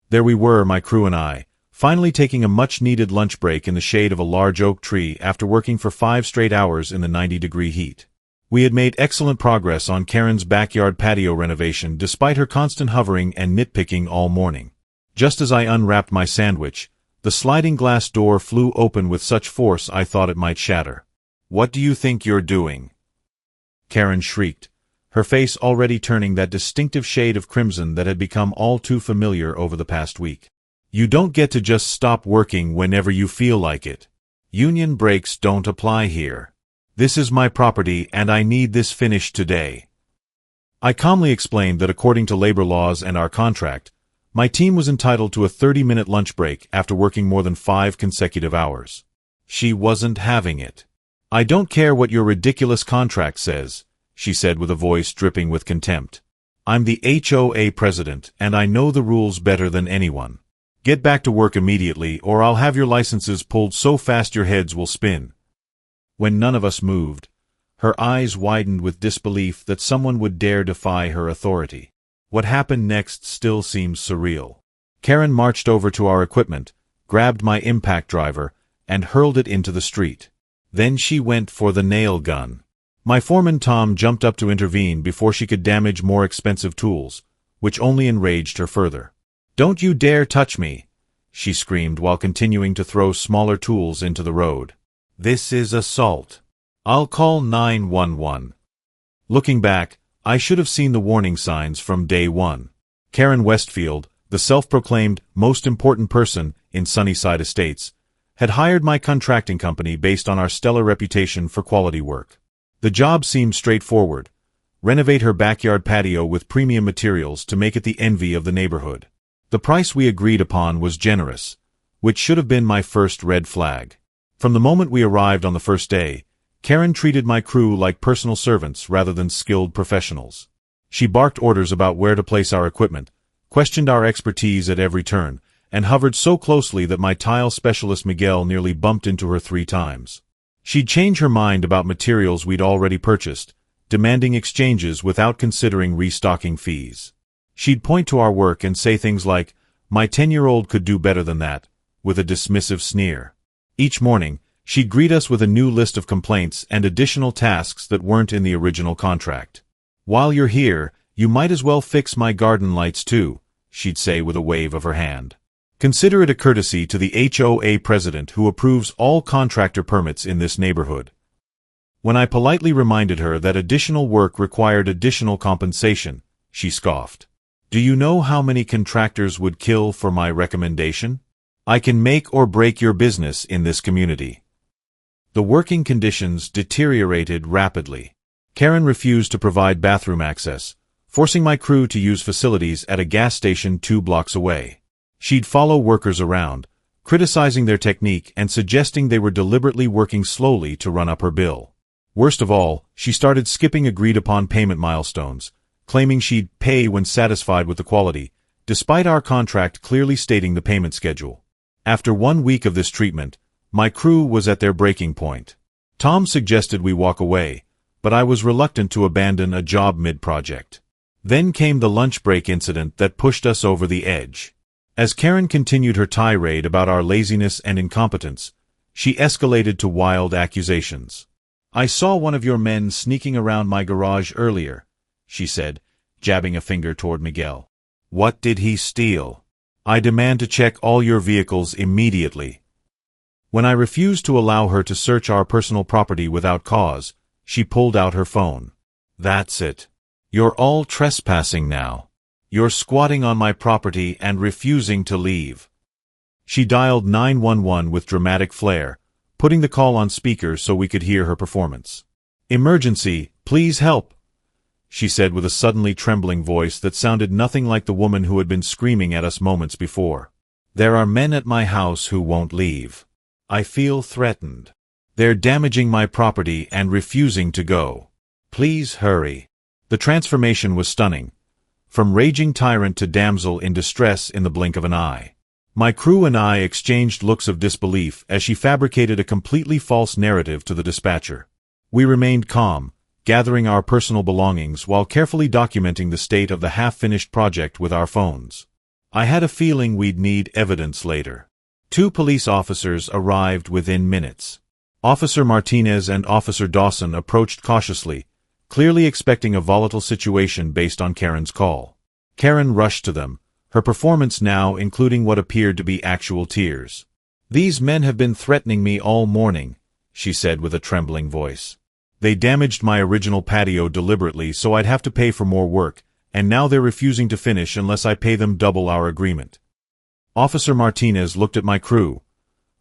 There we were, my crew and I, finally taking a much-needed lunch break in the shade of a large oak tree after working for 5 straight hours in the 90-degree heat. We had made excellent progress on Karen's backyard patio renovation despite her constant hovering and nitpicking all morning. Just as I unwrapped my sandwich, the sliding glass door flew open with such force I thought it might shatter. "What do you think you're doing?" Karen shrieked, her face already turning that distinctive shade of crimson that had become all too familiar over the past week. "You don't get to just stop working whenever you feel like it. Union breaks don't apply here. This is my property and I need this finished today." I calmly explained that according to labor laws and our contract, my team was entitled to a 30-minute lunch break after working more than 5 consecutive hours. She wasn't having it. "I don't care what your ridiculous contract says," she said with a voice dripping with contempt. "I'm the HOA president and I know the rules better than anyone. Get back to work immediately or I'll have your licenses pulled so fast your heads will spin." When none of us moved, her eyes widened with disbelief that someone would dare defy her authority. What happened next still seems surreal. Karen marched over to our equipment, grabbed my impact driver, and hurled it into the street. Then she went for the nail gun. My foreman Tom jumped up to intervene before she could damage more expensive tools, which only enraged her further. "Don't you dare touch me!" she screamed while continuing to throw smaller tools into the road. "This is assault. I'll call 911. Looking back, I should have seen the warning signs from day one. Karen Westfield, the self-proclaimed most important person in Sunnyside Estates, had hired my contracting company based on our stellar reputation for quality work. The job seemed straightforward: renovate her backyard patio with premium materials to make it the envy of the neighborhood. The price we agreed upon was generous, which should have been my first red flag. From the moment we arrived on the first day, Karen treated my crew like personal servants rather than skilled professionals. She barked orders about where to place our equipment, questioned our expertise at every turn, and hovered so closely that my tile specialist Miguel nearly bumped into her 3 times. She'd change her mind about materials we'd already purchased, demanding exchanges without considering restocking fees. She'd point to our work and say things like, "My 10-year-old could do better than that," with a dismissive sneer. Each morning, she'd greet us with a new list of complaints and additional tasks that weren't in the original contract. "While you're here, you might as well fix my garden lights too," she'd say with a wave of her hand. "Consider it a courtesy to the HOA president who approves all contractor permits in this neighborhood." When I politely reminded her that additional work required additional compensation, she scoffed. "Do you know how many contractors would kill for my recommendation? I can make or break your business in this community." The working conditions deteriorated rapidly. Karen refused to provide bathroom access, forcing my crew to use facilities at a gas station 2 blocks away. She'd follow workers around, criticizing their technique and suggesting they were deliberately working slowly to run up her bill. Worst of all, she started skipping agreed-upon payment milestones, claiming she'd pay when satisfied with the quality, despite our contract clearly stating the payment schedule. After 1 week of this treatment, my crew was at their breaking point. Tom suggested we walk away, but I was reluctant to abandon a job mid-project. Then came the lunch break incident that pushed us over the edge. As Karen continued her tirade about our laziness and incompetence, she escalated to wild accusations. "I saw one of your men sneaking around my garage earlier," she said, jabbing a finger toward Miguel. "What did he steal? I demand to check all your vehicles immediately." When I refused to allow her to search our personal property without cause, she pulled out her phone. "That's it. You're all trespassing now. You're squatting on my property and refusing to leave." She dialed 911 with dramatic flair, putting the call on speaker so we could hear her performance. "Emergency, please help," she said with a suddenly trembling voice that sounded nothing like the woman who had been screaming at us moments before. "There are men at my house who won't leave. I feel threatened. They're damaging my property and refusing to go. Please hurry." The transformation was stunning, from raging tyrant to damsel in distress in the blink of an eye. My crew and I exchanged looks of disbelief as she fabricated a completely false narrative to the dispatcher. We remained calm, gathering our personal belongings while carefully documenting the state of the half-finished project with our phones. I had a feeling we'd need evidence later. 2 police officers arrived within minutes. Officer Martinez and Officer Dawson approached cautiously, clearly expecting a volatile situation based on Karen's call. Karen rushed to them, her performance now including what appeared to be actual tears. "These men have been threatening me all morning," she said with a trembling voice. "They damaged my original patio deliberately so I'd have to pay for more work, and now they're refusing to finish unless I pay them double our agreement." Officer Martinez looked at my crew,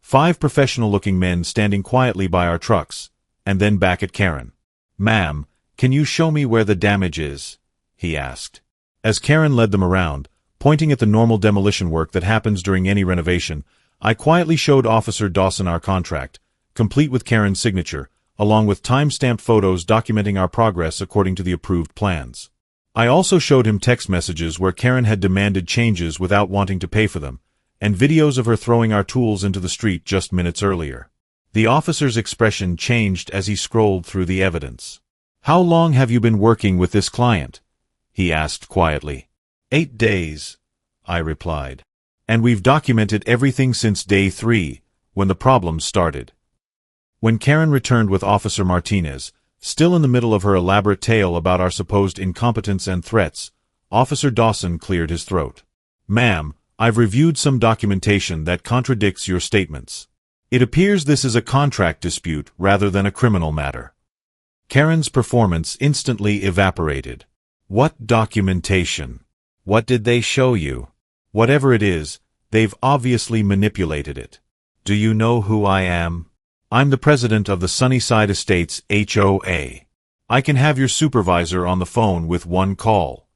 5 professional-looking men standing quietly by our trucks, and then back at Karen. "Ma'am, can you show me where the damage is?" he asked. As Karen led them around, pointing at the normal demolition work that happens during any renovation, I quietly showed Officer Dawson our contract, complete with Karen's signature, along with time-stamped photos documenting our progress according to the approved plans. I also showed him text messages where Karen had demanded changes without wanting to pay for them, and videos of her throwing our tools into the street just minutes earlier. The officer's expression changed as he scrolled through the evidence. "How long have you been working with this client?" he asked quietly. 8 days, I replied. "And we've documented everything since day 3, when the problems started." When Karen returned with Officer Martinez, still in the middle of her elaborate tale about our supposed incompetence and threats, Officer Dawson cleared his throat. "Ma'am, I've reviewed some documentation that contradicts your statements. It appears this is a contract dispute rather than a criminal matter." Karen's performance instantly evaporated. "What documentation? What did they show you? Whatever it is, they've obviously manipulated it. Do you know who I am? I'm the president of the Sunnyside Estates HOA. I can have your supervisor on the phone with one call."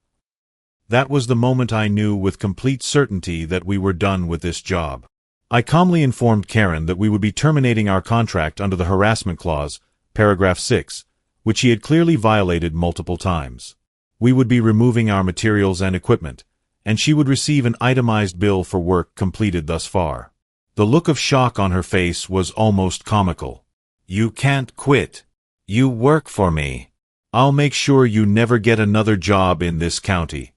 That was the moment I knew with complete certainty that we were done with this job. I calmly informed Karen that we would be terminating our contract under the harassment clause, paragraph 6, which he had clearly violated multiple times. We would be removing our materials and equipment, and she would receive an itemized bill for work completed thus far. The look of shock on her face was almost comical. "You can't quit. You work for me. I'll make sure you never get another job in this county."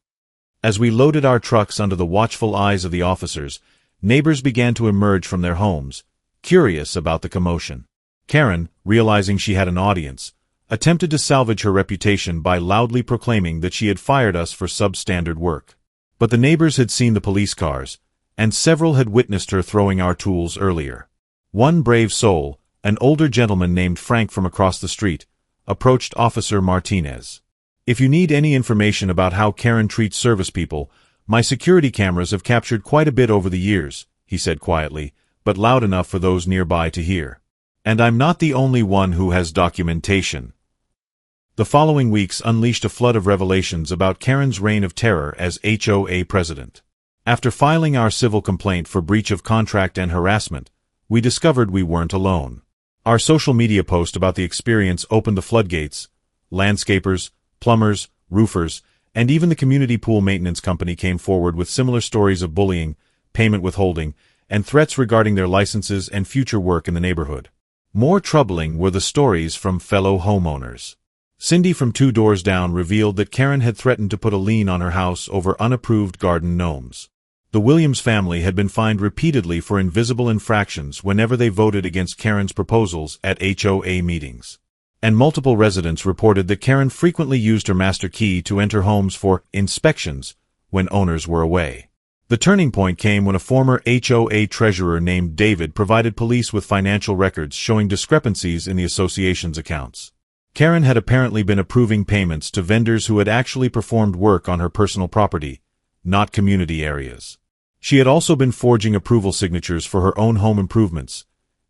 As we loaded our trucks under the watchful eyes of the officers, neighbors began to emerge from their homes, curious about the commotion. Karen, realizing she had an audience, attempted to salvage her reputation by loudly proclaiming that she had fired us for substandard work. But the neighbors had seen the police cars, and several had witnessed her throwing our tools earlier. One brave soul, an older gentleman named Frank from across the street, approached Officer Martinez. "If you need any information about how Karen treats service people, my security cameras have captured quite a bit over the years," he said quietly, but loud enough for those nearby to hear. "And I'm not the only one who has documentation." The following weeks unleashed a flood of revelations about Karen's reign of terror as HOA president. After filing our civil complaint for breach of contract and harassment, we discovered we weren't alone. Our social media post about the experience opened the floodgates. Landscapers, plumbers, roofers, and even the community pool maintenance company came forward with similar stories of bullying, payment withholding, and threats regarding their licenses and future work in the neighborhood. More troubling were the stories from fellow homeowners. Cindy from 2 doors down revealed that Karen had threatened to put a lien on her house over unapproved garden gnomes. The Williams family had been fined repeatedly for invisible infractions whenever they voted against Karen's proposals at HOA meetings. And multiple residents reported that Karen frequently used her master key to enter homes for inspections when owners were away. The turning point came when a former HOA treasurer named David provided police with financial records showing discrepancies in the association's accounts. Karen had apparently been approving payments to vendors who had actually performed work on her personal property, not community areas. She had also been forging approval signatures for her own home improvements,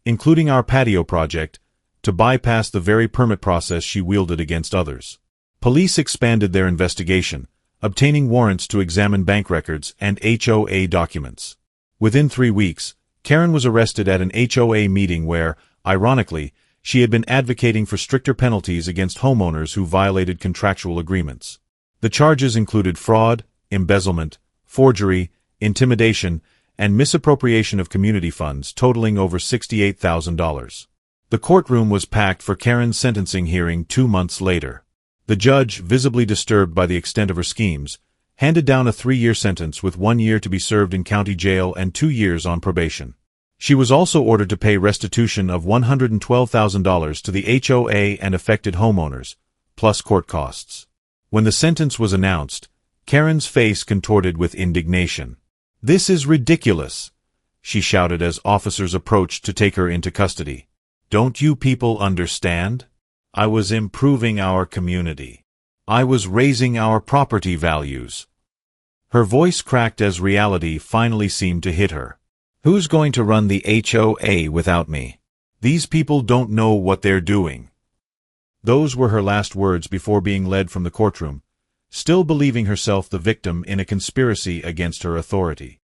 including our patio project, to bypass the very permit process she wielded against others. Police expanded their investigation, obtaining warrants to examine bank records and HOA documents. Within 3 weeks, Karen was arrested at an HOA meeting where, ironically, she had been advocating for stricter penalties against homeowners who violated contractual agreements. The charges included fraud, embezzlement, forgery, intimidation, and misappropriation of community funds totaling over $68,000. The courtroom was packed for Karen's sentencing hearing 2 months later. The judge, visibly disturbed by the extent of her schemes, handed down a 3-year sentence with 1 year to be served in county jail and 2 years on probation. She was also ordered to pay restitution of $112,000 to the HOA and affected homeowners, plus court costs. When the sentence was announced, Karen's face contorted with indignation. "This is ridiculous," she shouted as officers approached to take her into custody. "Don't you people understand? I was improving our community. I was raising our property values." Her voice cracked as reality finally seemed to hit her. "Who's going to run the HOA without me? These people don't know what they're doing." Those were her last words before being led from the courtroom, still believing herself the victim in a conspiracy against her authority.